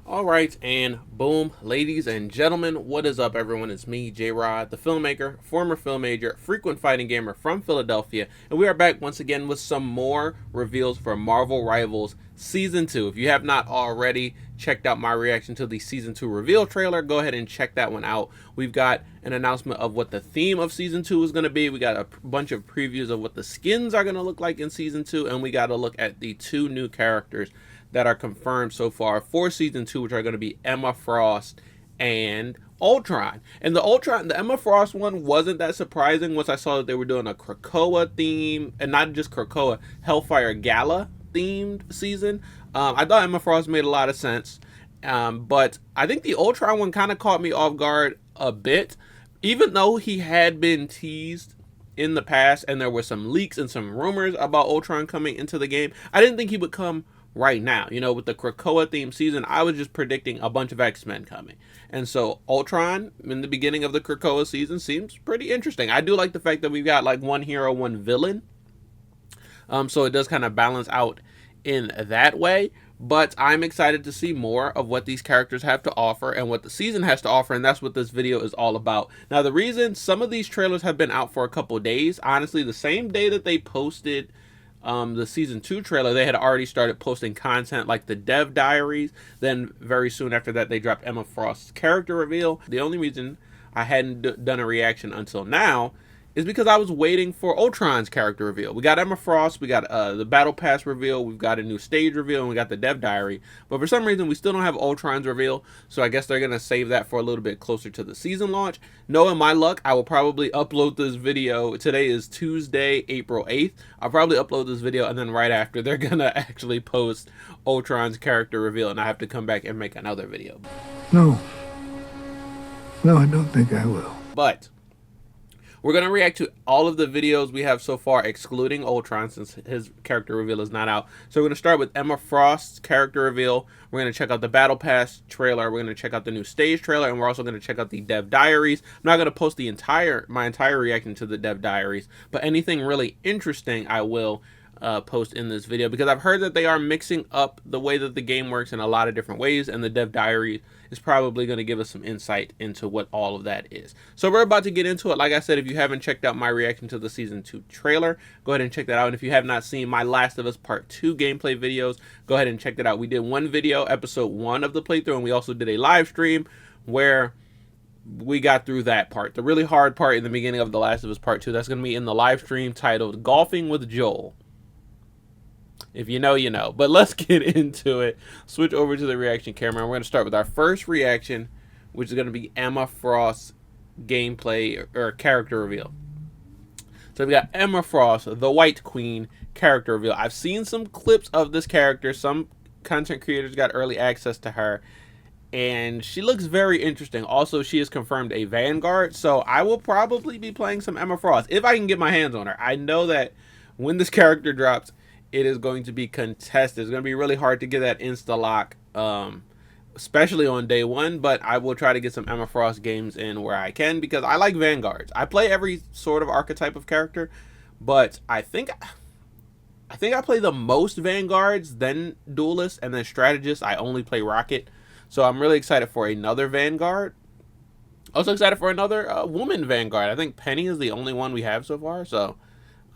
All right, and boom, ladies and gentlemen, what is up, everyone? It's me, J Rod, the filmmaker, former film major, frequent fighting gamer from Philadelphia, and we are back once again with some more reveals for Marvel Rivals Season 2. If you have not already checked out my reaction to the Season 2 reveal trailer, go ahead and check that one out. We've got an announcement of what the theme of Season 2 is going to be. We got a bunch of previews of what the skins are going to look like in Season 2, and we got to look at the two new characters that are confirmed so far for Season 2, which are going to be Emma Frost and Ultron. And the Emma Frost one wasn't that surprising once I saw that they were doing a Krakoa theme, and not just Krakoa, Hellfire Gala themed season. I thought Emma Frost made a lot of sense, but I think the Ultron one kind of caught me off guard a bit, even though he had been teased in the past and there were some leaks and some rumors about Ultron coming into the game. I didn't think he would come right now. You know, with the Krakoa theme season, I was just predicting a bunch of X-Men coming. And so Ultron in the beginning of the Krakoa season seems pretty interesting. I do like the fact that we've got like one hero, one villain. So it does kind of balance out in that way. But I'm excited to see more of what these characters have to offer and what the season has to offer, and that's what this video is all about. Now, the reason some of these trailers have been out for a couple of days, honestly, the same day that they posted the Season 2 trailer, they had already started posting content like the dev diaries. Then very soon after that, they dropped Emma Frost's character reveal. The only reason I hadn't done a reaction until now is because I was waiting for Ultron's character reveal. We got Emma Frost, we got the Battle Pass reveal, we've got a new stage reveal, and we got the dev diary. But for some reason, we still don't have Ultron's reveal, so I guess they're going to save that for a little bit closer to the season launch. Knowing my luck, I will probably upload this video. Today is Tuesday, April 8th. I'll probably upload this video, and then right after, they're going to actually post Ultron's character reveal, and I have to come back and make another video. No, I don't think I will. But we're going to react to all of the videos we have so far, excluding Ultron, since his character reveal is not out. So we're going to start with Emma Frost's character reveal. We're going to check out the Battle Pass trailer. We're going to check out the new stage trailer. And we're also going to check out the dev diaries. I'm not going to post my entire reaction to the dev diaries, but anything really interesting I will post in this video, because I've heard that they are mixing up the way that the game works in a lot of different ways, and the dev diary is probably going to give us some insight into what all of that is. So we're about to get into it. Like I said, if you haven't checked out my reaction to the Season 2 trailer, go ahead and check that out. And if you have not seen my Last of Us Part 2 gameplay videos, go ahead and check that out. We did one video, episode 1 of the playthrough, and we also did a live stream where we got through that part, the really hard part in the beginning of The Last of Us Part 2. That's going to be in the live stream titled Golfing with Joel. If you know, you know. But let's get into it. Switch over to the reaction camera. We're going to start with our first reaction, which is going to be Emma Frost's gameplay or character reveal. So we got Emma Frost, the White Queen, character reveal. I've seen some clips of this character. Some content creators got early access to her, and she looks very interesting. Also, she is confirmed a Vanguard, so I will probably be playing some Emma Frost if I can get my hands on her. I know that when this character drops, it is going to be contested. It's going to be really hard to get that insta-lock, especially on day one, but I will try to get some Emma Frost games in where I can, because I like Vanguards. I play every sort of archetype of character, but I think I play the most Vanguards, then Duelist, and then Strategist. I only play Rocket, so I'm really excited for another Vanguard. Also excited for another woman Vanguard. I think Penny is the only one we have so far, so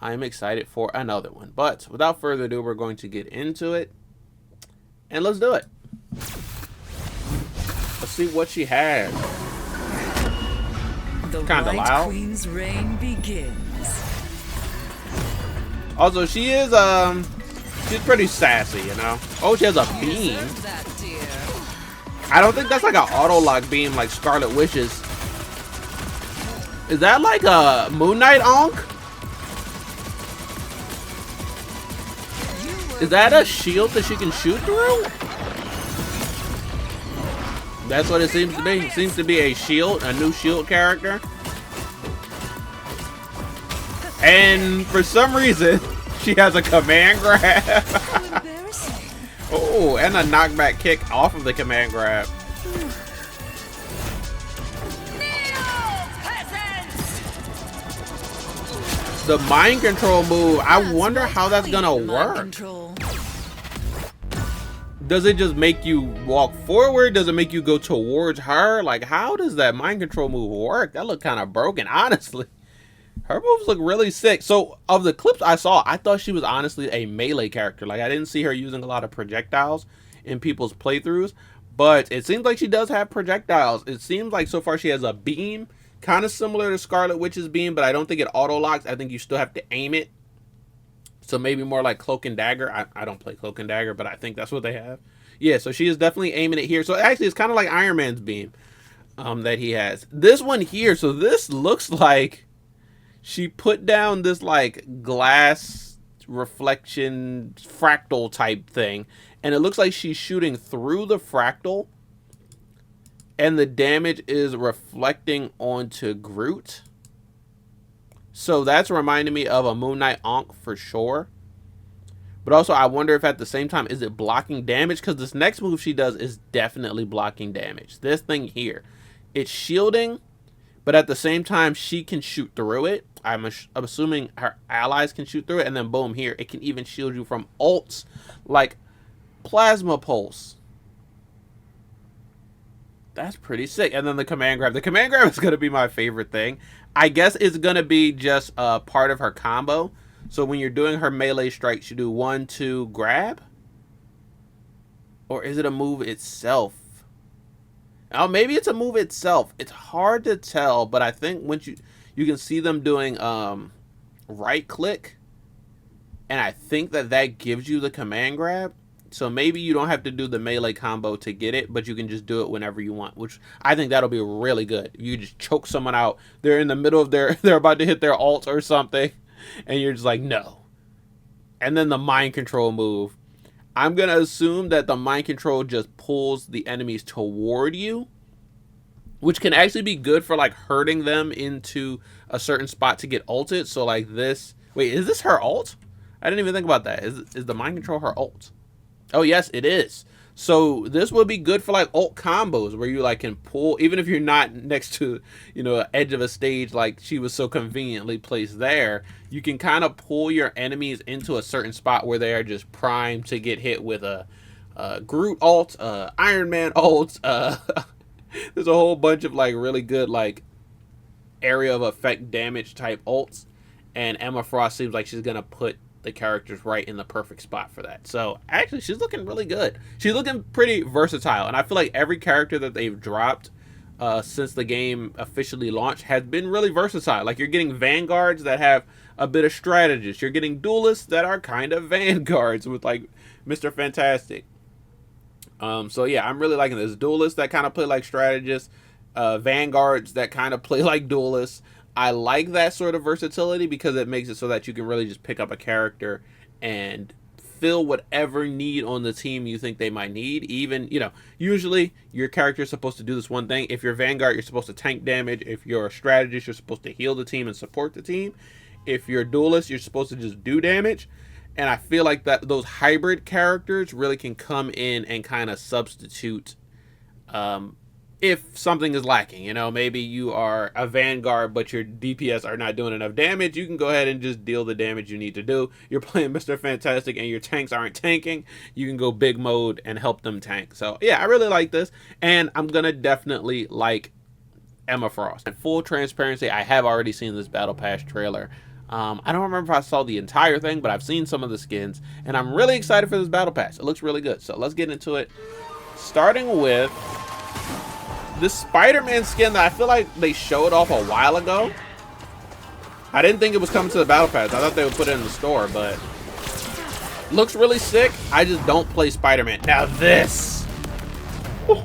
I'm excited for another one. But without further ado, we're going to get into it, and let's do it. Let's see what she has. Kind of loud. Queen's reign begins. Also, she is she's pretty sassy, you know. Oh, she has a beam. I don't think that's like an auto lock beam like Scarlet Witch's. Is that like a Moon Knight Onk? Is that a shield that she can shoot through? That's what it seems to be. It seems to be a shield, a new shield character. And for some reason, she has a command grab. Oh, and a knockback kick off of the command grab. The mind control move, I wonder how that's gonna work. Does it just make you walk forward? Does it make you go towards her? Like, how does that mind control move work? That looked kind of broken, honestly. Her moves look really sick. So, of the clips I saw, I thought she was honestly a melee character. Like, I didn't see her using a lot of projectiles in people's playthroughs. But it seems like she does have projectiles. It seems like so far she has a beam, kind of similar to Scarlet Witch's beam, but I don't think it auto-locks. I think you still have to aim it. So maybe more like Cloak and Dagger. I don't play Cloak and Dagger, but I think that's what they have. Yeah, so she is definitely aiming it here. So actually, it's kind of like Iron Man's beam that he has. This one here, so this looks like she put down this like glass reflection fractal type thing. And it looks like she's shooting through the fractal. And the damage is reflecting onto Groot. So that's reminding me of a Moon Knight Ankh for sure. But also, I wonder if at the same time, is it blocking damage? Because this next move she does is definitely blocking damage. This thing here, it's shielding, but at the same time, she can shoot through it. I'm assuming her allies can shoot through it. And then boom, here, it can even shield you from ults like Plasma Pulse. That's pretty sick. And then the command grab. The command grab is going to be my favorite thing. I guess it's going to be just a part of her combo. So when you're doing her melee strikes, you do 1, 2, grab? Or is it a move itself? Oh, maybe it's a move itself. It's hard to tell, but I think once you can see them doing right click. And I think that gives you the command grab. So maybe you don't have to do the melee combo to get it, but you can just do it whenever you want, which I think that'll be really good. You just choke someone out. They're in the middle of they're about to hit their ult or something, and you're just like, no. And then the mind control move. I'm going to assume that the mind control just pulls the enemies toward you, which can actually be good for like hurting them into a certain spot to get ulted. So like this. Wait, is this her ult? I didn't even think about that. Is the mind control her ult? Oh, yes, it is. So this would be good for like ult combos where you like can pull, even if you're not next to, edge of a stage like she was so conveniently placed there, you can kind of pull your enemies into a certain spot where they are just primed to get hit with a Groot ult, Iron Man ult. There's a whole bunch of like really good like area of effect damage type ults, and Emma Frost seems like she's going to put the characters right in the perfect spot for that. So actually she's looking really good. She's looking pretty versatile, and I feel like every character that they've dropped since the game officially launched has been really versatile. Like you're getting vanguards that have a bit of strategists, you're getting duelists that are kind of vanguards with like Mr. Fantastic. So yeah, I'm really liking this. Duelists that kind of play like strategists, vanguards that kind of play like duelists. I like that sort of versatility because it makes it so that you can really just pick up a character and fill whatever need on the team you think they might need. Even, usually your character is supposed to do this one thing. If you're Vanguard, you're supposed to tank damage. If you're a strategist, you're supposed to heal the team and support the team. If you're a duelist, you're supposed to just do damage. And I feel like that those hybrid characters really can come in and kind of substitute if something is lacking. Maybe you are a Vanguard, but your DPS are not doing enough damage. You can go ahead and just deal the damage you need to do. You're playing Mr. Fantastic and your tanks aren't tanking. You can go big mode and help them tank. So yeah, I really like this. And I'm going to definitely like Emma Frost. In full transparency, I have already seen this Battle Pass trailer. I don't remember if I saw the entire thing, but I've seen some of the skins. And I'm really excited for this Battle Pass. It looks really good. So let's get into it. Starting with this Spider-Man skin that I feel like they showed off a while ago. I didn't think it was coming to the Battle Pass. I thought they would put it in the store, but looks really sick. I just don't play Spider-Man. Now this. Oh,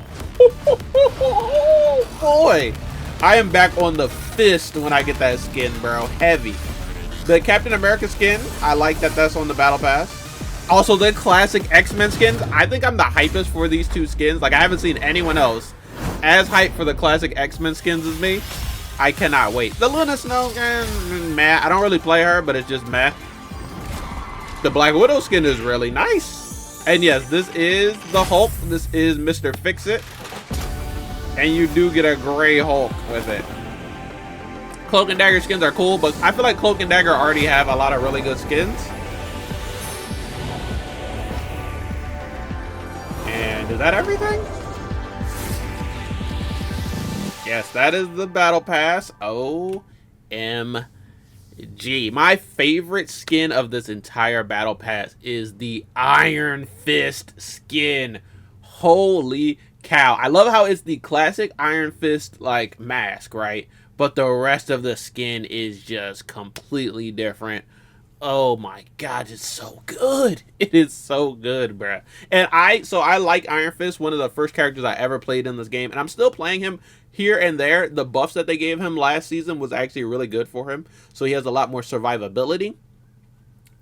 boy. I am back on the fist when I get that skin, bro. Heavy. The Captain America skin, I like that that's on the Battle Pass. Also, the classic X-Men skins. I think I'm the hypest for these two skins. Like, I haven't seen anyone else as hyped for the classic X-Men skins as me. I cannot wait. The Luna Snow, meh. I don't really play her, but it's just meh. The Black Widow skin is really nice. And yes, this is the Hulk. This is Mr. Fix-It. And you do get a gray Hulk with it. Cloak and Dagger skins are cool, but I feel like Cloak and Dagger already have a lot of really good skins. Is that everything? Yes, that is the battle pass. OMG. My favorite skin of this entire battle pass is the Iron Fist skin. Holy cow. I love how it's the classic Iron Fist like mask, right? But the rest of the skin is just completely different. Oh my god, it's so good. It is so good, bruh. And I like Iron Fist, one of the first characters I ever played in this game, and I'm still playing him here and there. The buffs that they gave him last season was actually really good for him, so he has a lot more survivability.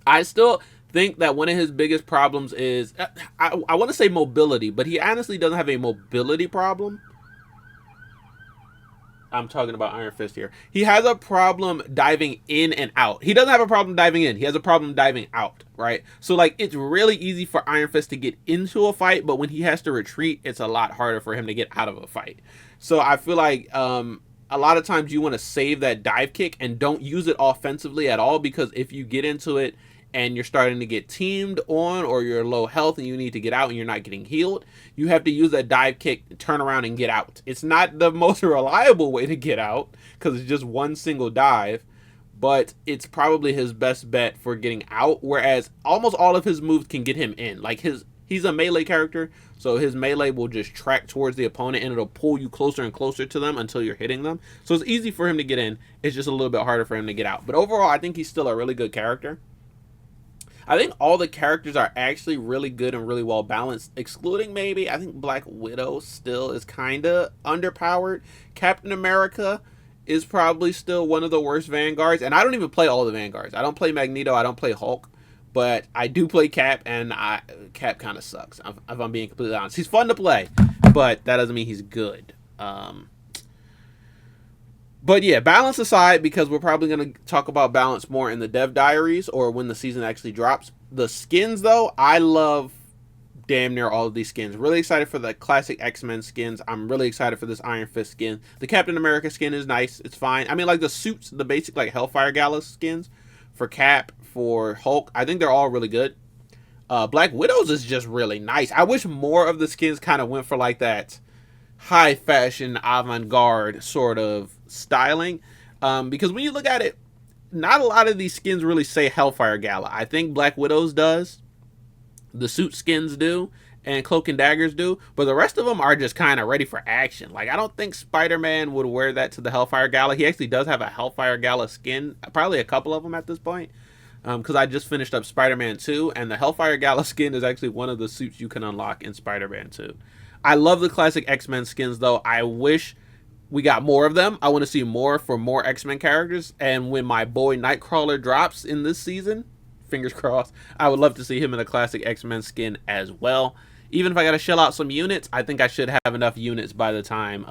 I still think that one of his biggest problems is, I want to say mobility, but he honestly doesn't have a mobility problem. I'm talking about Iron Fist here. He has a problem diving in and out. He doesn't have a problem diving in. He has a problem diving out, right? So, like, it's really easy for Iron Fist to get into a fight, but when he has to retreat, it's a lot harder for him to get out of a fight. So I feel like a lot of times you want to save that dive kick and don't use it offensively at all, because if you get into it and you're starting to get teamed on, or you're low health and you need to get out and you're not getting healed, you have to use that dive kick, turn around and get out. It's not the most reliable way to get out because it's just one single dive, but it's probably his best bet for getting out, whereas almost all of his moves can get him in. Like, he's a melee character, so his melee will just track towards the opponent and it'll pull you closer and closer to them until you're hitting them. So it's easy for him to get in. It's just a little bit harder for him to get out. But overall, I think he's still a really good character. I think all the characters are actually really good and really well balanced, excluding maybe, I think Black Widow still is kind of underpowered. Captain America is probably still one of the worst Vanguards, and I don't even play all the Vanguards. I don't play Magneto, I don't play Hulk, but I do play Cap, and Cap kind of sucks, if I'm being completely honest. He's fun to play, but that doesn't mean he's good. But yeah, balance aside, because we're probably going to talk about balance more in the dev diaries or when the season actually drops. The skins, though, I love damn near all of these skins. Really excited for the classic X-Men skins. I'm really excited for this Iron Fist skin. The Captain America skin is nice. It's fine. I mean, like the suits, the basic like Hellfire Gala skins for Cap, for Hulk, I think they're all really good. Black Widow's is just really nice. I wish more of the skins kind of went for like that high fashion avant-garde sort of styling, because when you look at it, not a lot of these skins really say Hellfire Gala. I think Black Widow's does, the suit skins do, and Cloak and Daggers do, but the rest of them are just kind of ready for action. Like, I don't think Spider-Man would wear that to the Hellfire Gala. He actually does have a Hellfire Gala skin, probably a couple of them at this point, because I just finished up Spider-Man 2, and the Hellfire Gala skin is actually one of the suits you can unlock in Spider-Man 2. I love the classic X-Men skins, though. I wish we got more of them. I want to see more for more X-Men characters. And when my boy Nightcrawler drops in this season, fingers crossed, I would love to see him in a classic X-Men skin as well. Even if I got to shell out some units, I think I should have enough units by the time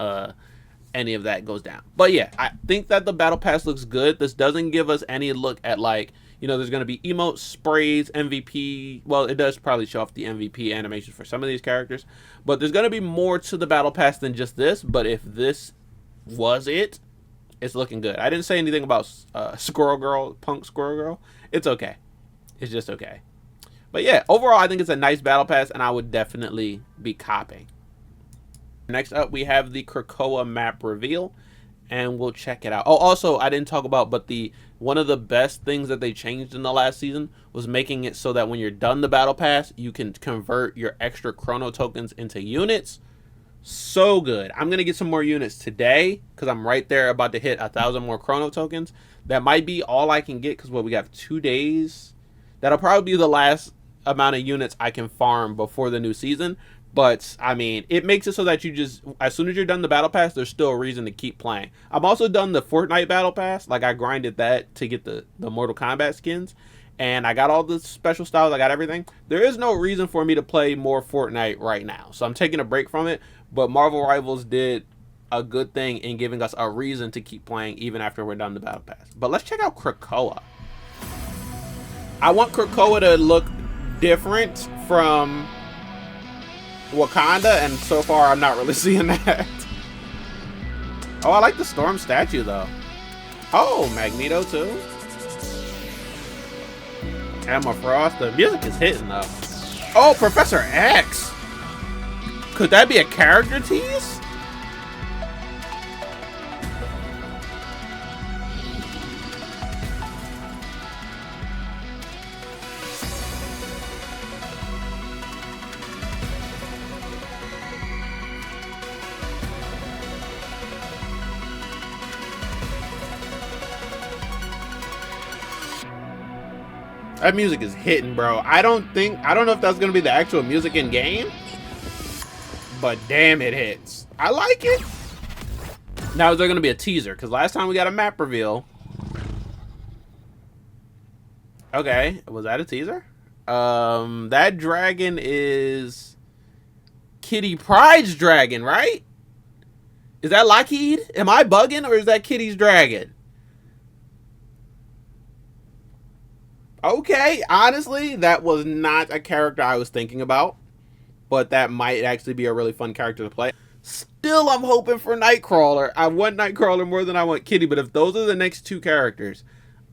any of that goes down. But yeah, I think that the Battle Pass looks good. This doesn't give us any look at, like, you know, there's going to be emotes, sprays, MVP. Well, it does probably show off the MVP animations for some of these characters. But there's going to be more to the Battle Pass than just this. But if this was it, it's looking good. I didn't say anything about Squirrel Girl, Punk Squirrel Girl. It's okay. It's just okay. But yeah, overall, I think it's a nice Battle Pass, and I would definitely be copying. Next up, we have the Krakoa map reveal, and we'll check it out. Oh, also, I didn't talk about, but one of the best things that they changed in the last season was making it so that when you're done the Battle Pass, you can convert your extra chrono tokens into units. So good. I'm going to get some more units today because I'm right there about to hit 1,000 more chrono tokens. That might be all I can get because, well, we got 2 days. That'll probably be the last amount of units I can farm before the new season. But, I mean, it makes it so that you just, as soon as you're done the Battle Pass, there's still a reason to keep playing. I'm also done the Fortnite Battle Pass. Like, I grinded that to get the Mortal Kombat skins. And I got all the special styles. I got everything. There is no reason for me to play more Fortnite right now. So I'm taking a break from it. But Marvel Rivals did a good thing in giving us a reason to keep playing even after we're done the Battle Pass. But let's check out Krakoa. I want Krakoa to look different from Wakanda, and so far I'm not really seeing that. Oh, I like the Storm statue though. Oh, Magneto too. Emma Frost. The music is hitting though. Oh, Professor X. Could that be a character tease? That music is hitting, bro. I don't know if that's gonna be the actual music in game, but damn, it hits. I like it. Now, is there gonna be a teaser? Because last time we got a map reveal. Okay, was that a teaser? That dragon is Kitty Pryde's dragon, right? Is that Lockheed? Am I bugging, or is that Kitty's dragon? Okay, honestly, that was not a character I was thinking about, but that might actually be a really fun character to play. Still, I'm hoping for Nightcrawler. I want Nightcrawler more than I want Kitty, but if those are the next two characters,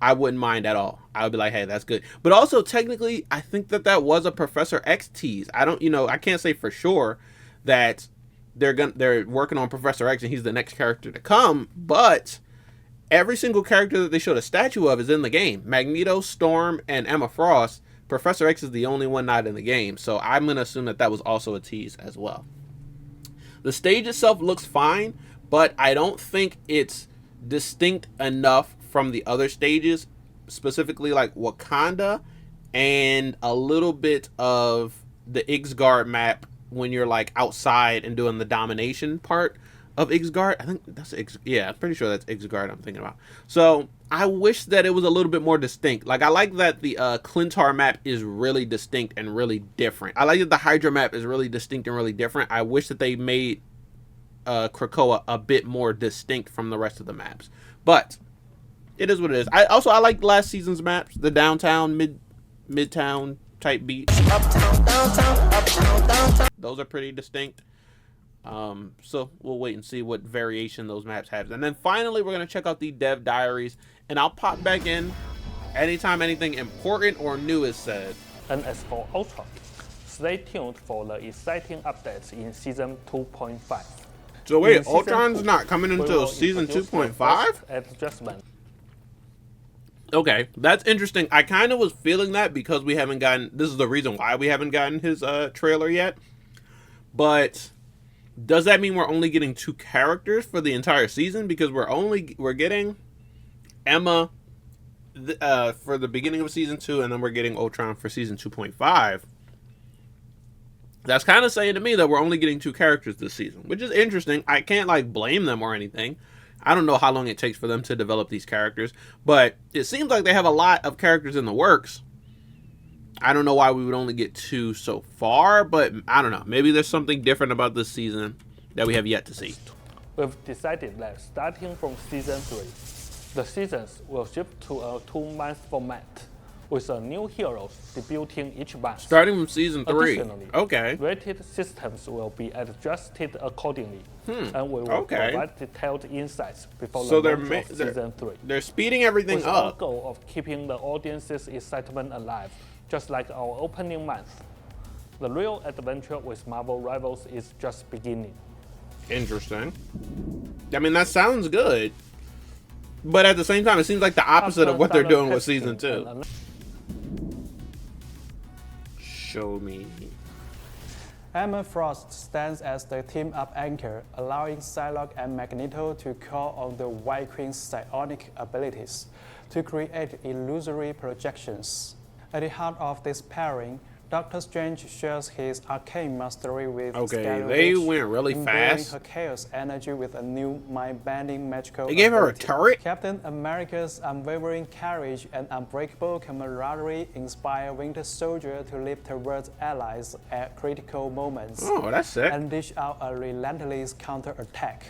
I wouldn't mind at all. I would be like, hey, that's good. But also, technically, I think that was a Professor X tease. I can't say for sure that they're working on Professor X and he's the next character to come, but every single character that they showed a statue of is in the game. Magneto, Storm, and Emma Frost. Professor X is the only one not in the game, so I'm going to assume that was also a tease as well. The stage itself looks fine, but I don't think it's distinct enough from the other stages, specifically like Wakanda and a little bit of the Ixgard map when you're like outside and doing the domination part of Ixgard. I think that's I'm pretty sure that's Ixgard I'm thinking about. So I wish that it was a little bit more distinct. Like, I like that the Clintar map is really distinct and really different. I like that the Hydra map is really distinct and really different. I wish that they made Krakoa a bit more distinct from the rest of the maps. But it is what it is. I like last season's maps, the downtown, midtown type beats. Uptown, downtown, uptown, downtown. Those are pretty distinct. So we'll wait and see what variation those maps have. And then finally, we're going to check out the dev diaries, and I'll pop back in anytime anything important or new is said. And as for Ultron, stay tuned for the exciting updates in Season 2.5. So wait, In Season Ultron's 2, not coming we until will Season introduce the 2.5? first adjustment. Okay, that's interesting. I kind of was feeling that because we haven't gotten... This is the reason why we haven't gotten his trailer yet. But does that mean we're only getting 2 characters for the entire season? Because we're getting Emma for the beginning of Season 2, and then we're getting Ultron for Season 2.5. That's kind of saying to me that we're only getting 2 characters this season, which is interesting. I can't like blame them or anything. I don't know how long it takes for them to develop these characters, but it seems like they have a lot of characters in the works. I don't know why we would only get 2 so far, but I don't know. Maybe there's something different about this season that we have yet to see. We've decided that starting from Season 3, the seasons will shift to a 2-month format, with a new heroes debuting each month. Starting from Season 3. Additionally, Okay. rated systems will be adjusted accordingly, and we will Okay. provide detailed insights before So the launch of they're Season 3. they're speeding everything With our up. goal of keeping the audience's excitement alive, just like our opening month. The real adventure with Marvel Rivals is just beginning. Interesting. I mean, that sounds good. But at the same time, it seems like the opposite of what they're doing with Season 2. Show me. Emma Frost stands as the team-up anchor, allowing Psylocke and Magneto to call on the White Queen's psionic abilities to create illusory projections. At the heart of this pairing, Doctor Strange shares his arcane mastery with Okay, they went really fast. Her chaos energy with a new mind-bending magical They gave her a ability. turret? Captain America's unwavering courage and unbreakable camaraderie inspire Winter Soldier to leap towards allies at critical moments Oh, that's sick. and dish out a relentless counterattack.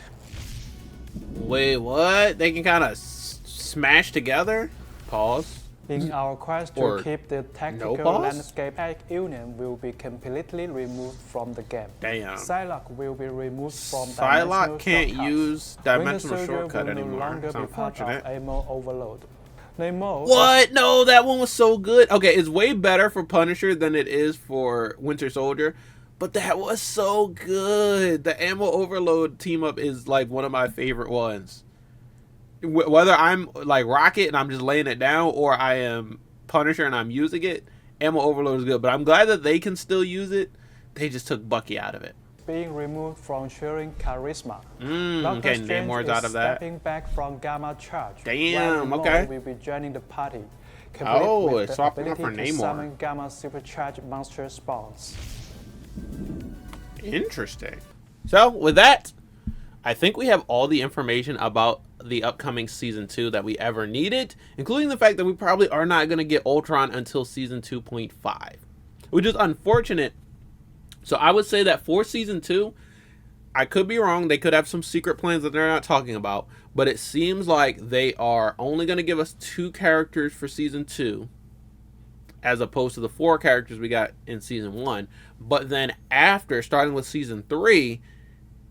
Wait, what? They can kind of smash together? Pause. In our quest Or to keep the no tactical pause? landscape, Union will be completely removed from the game. Damn. Psylocke will be removed from Psylocke can't shortcuts. use Winter dimensional Soldier shortcut will no anymore. longer It's be part of unfortunate. ammo overload. Namor, What? No, that one was so good. Okay, it's way better for Punisher than it is for Winter Soldier. But that was so good. The ammo overload team up is like one of my favorite ones. Whether I'm like Rocket and I'm just laying it down, or I am Punisher and I'm using it, ammo overload is good. But I'm glad that they can still use it. They just took Bucky out of it. Being removed from sharing charisma. Okay, Namor's out of that. Stepping back from Gamma Charge. Damn, while okay. Namor will be joining the party. Oh, with it's the swapping ability up for to Namor. summon Gamma Supercharged monster spawns. Interesting. So, with that, I think we have all the information about the upcoming Season 2 that we ever needed, including the fact that we probably are not going to get Ultron until Season 2.5, which is unfortunate. So I would say that for Season 2, I could be wrong. They could have some secret plans that they're not talking about, but it seems like they are only going to give us 2 characters for Season 2, as opposed to the 4 characters we got in Season 1. But then after, starting with Season 3,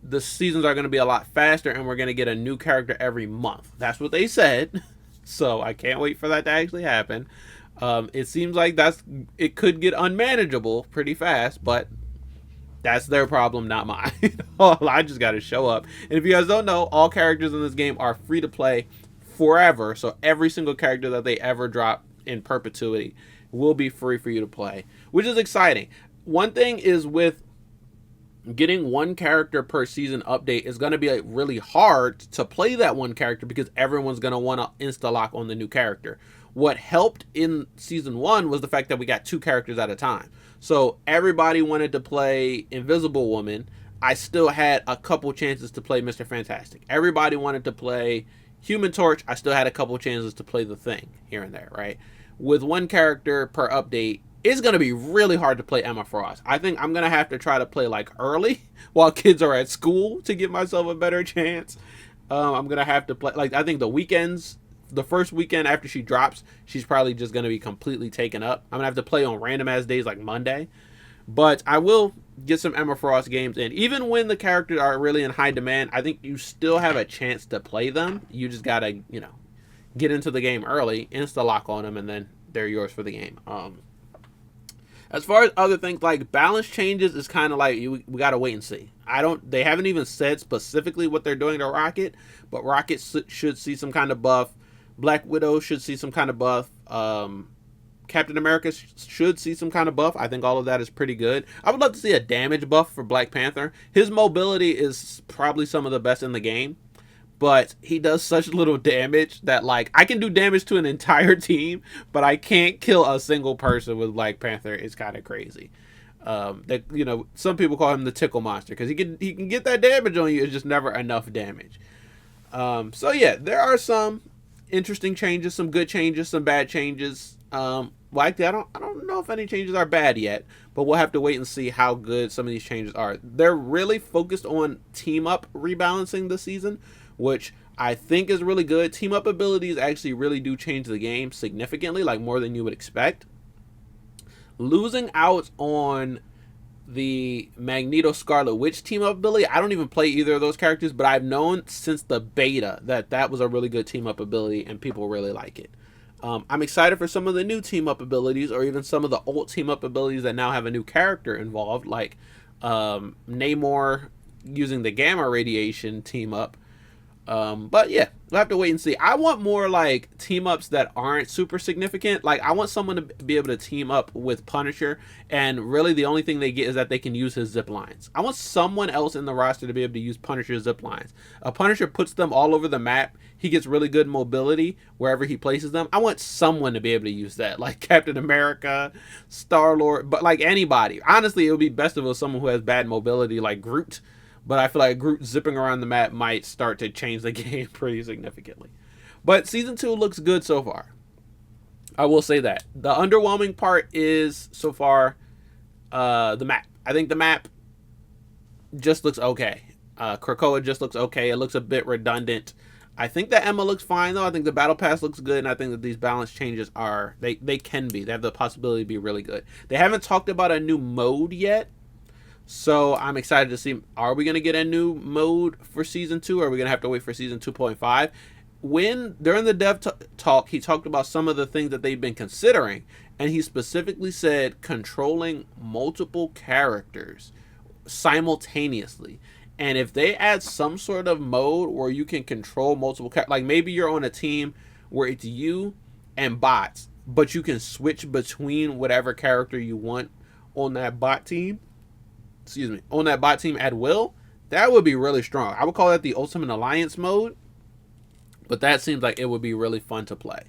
the seasons are going to be a lot faster, and we're going to get a new character every month. That's what they said. So I can't wait for that to actually happen. It seems like it could get unmanageable pretty fast, but that's their problem, not mine. I just got to show up. And if you guys don't know, all characters in this game are free to play forever. So every single character that they ever drop in perpetuity will be free for you to play, which is exciting. One thing is, with getting one character per season update is going to be like really hard to play that one character, because everyone's going to want to insta-lock on the new character. What helped in Season 1 was the fact that we got 2 characters at a time. So everybody wanted to play Invisible Woman. I still had a couple chances to play Mr. Fantastic. Everybody wanted to play Human Torch. I still had a couple chances to play The Thing here and there, right? With one character per update, it's going to be really hard to play Emma Frost. I think I'm going to have to try to play like early while kids are at school to give myself a better chance. I'm going to have to play, like, I think the weekends, the first weekend after she drops, she's probably just going to be completely taken up. I'm going to have to play on random ass days like Monday. But I will get some Emma Frost games in. Even when the characters are really in high demand, I think you still have a chance to play them. You just got to, get into the game early, insta-lock on them, and then they're yours for the game. As far as other things like balance changes, is kind of like we got to wait and see. They haven't even said specifically what they're doing to Rocket, but Rocket should see some kind of buff. Black Widow should see some kind of buff. Captain America should see some kind of buff. I think all of that is pretty good. I would love to see a damage buff for Black Panther. His mobility is probably some of the best in the game, but he does such little damage that, like, I can do damage to an entire team, but I can't kill a single person with Black Panther. It's kind of crazy. Some people call him the tickle monster, because he can get that damage on you. It's just never enough damage. So yeah, there are some interesting changes, some good changes, some bad changes. Actually, I don't know if any changes are bad yet, but we'll have to wait and see how good some of these changes are. They're really focused on team up rebalancing this season, which I think is really good. Team up abilities actually really do change the game significantly, like more than you would expect. Losing out on the Magneto Scarlet Witch team up ability, I don't even play either of those characters, but I've known since the beta that was a really good team up ability and people really like it. I'm excited for some of the new team up abilities, or even some of the old team up abilities that now have a new character involved, like Namor using the gamma radiation team up. But yeah, we'll have to wait and see. I want more like team ups that aren't super significant. Like, I want someone to be able to team up with Punisher, and really the only thing they get is that they can use his zip lines. I want someone else in the roster to be able to use Punisher's zip lines. Punisher puts them all over the map. He gets really good mobility wherever he places them. I want someone to be able to use that, like Captain America, Star-Lord, but like anybody. Honestly, it would be best if it was someone who has bad mobility, like Groot. But I feel like Groot zipping around the map might start to change the game pretty significantly. But Season 2 looks good so far. I will say that. The underwhelming part is, so far, the map. I think the map just looks okay. Krakoa just looks okay. It looks a bit redundant. I think that Emma looks fine, though. I think the Battle Pass looks good, and I think that these balance changes are... They can be. They have the possibility to be really good. They haven't talked about a new mode yet. So I'm excited to see, are we going to get a new mode for Season 2, or are we going to have to wait for Season 2.5? During the dev talk, he talked about some of the things that they've been considering, and he specifically said controlling multiple characters simultaneously. And if they add some sort of mode where you can control multiple like maybe you're on a team where it's you and bots, but you can switch between whatever character you want on that bot team, on that bot team at will, that would be really strong. I would call that the Ultimate Alliance mode, but that seems like it would be really fun to play.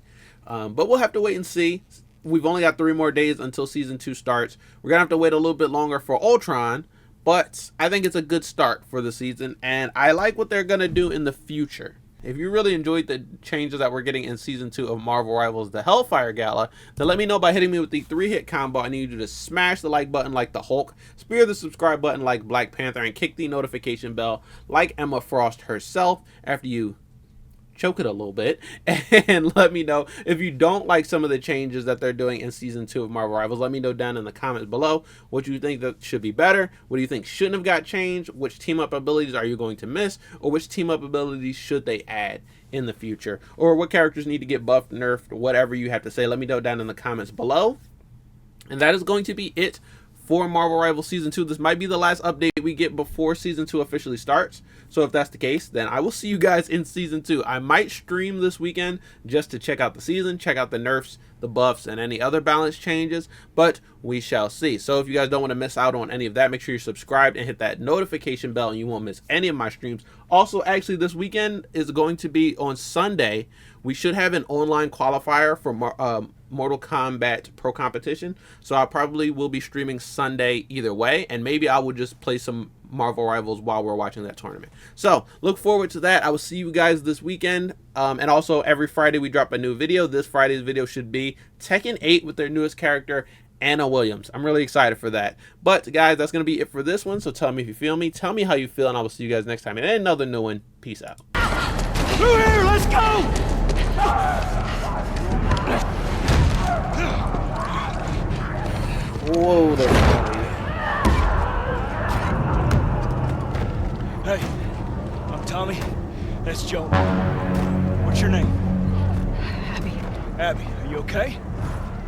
But we'll have to wait and see. We've only got 3 more days until Season 2 starts. We're going to have to wait a little bit longer for Ultron, but I think it's a good start for the season, and I like what they're going to do in the future. If you really enjoyed the changes that we're getting in Season 2 of Marvel Rivals, the Hellfire Gala, then let me know by hitting me with the 3-hit combo. I need you to smash the like button like the Hulk, spear the subscribe button like Black Panther, and kick the notification bell like Emma Frost herself after you choke it a little bit, and let me know if you don't like some of the changes that they're doing in Season 2 of Marvel Rivals. Let me know down in the comments below what you think that should be better, what do you think shouldn't have got changed, which team up abilities are you going to miss, or which team up abilities should they add in the future, or what characters need to get buffed, nerfed, whatever you have to say. Let me know down in the comments below. And that is going to be it for Marvel Rivals Season 2. This might be the last update we get before Season 2 officially starts. So if that's the case, then I will see you guys in Season 2. I might stream this weekend just to check out the season, check out the nerfs, the buffs, and any other balance changes, but we shall see. So if you guys don't want to miss out on any of that, make sure you're subscribed and hit that notification bell and you won't miss any of my streams. Also, actually, this weekend is going to be on Sunday. We should have an online qualifier for Mortal Kombat Pro Competition, so I probably will be streaming Sunday either way, and maybe I will just play some Marvel Rivals while we're watching that tournament. So look forward to that. I will see you guys this weekend, and also every Friday we drop a new video. This Friday's video should be Tekken 8 with their newest character, Anna Williams. I'm really excited for that. But guys, that's going to be it for this one, so tell me if you feel me, tell me how you feel, and I will see you guys next time in another new one. Peace out. Through here, let's go! Whoa there, buddy. Hey, I'm Tommy. That's Joe. What's your name? Abby. Abby, are you okay?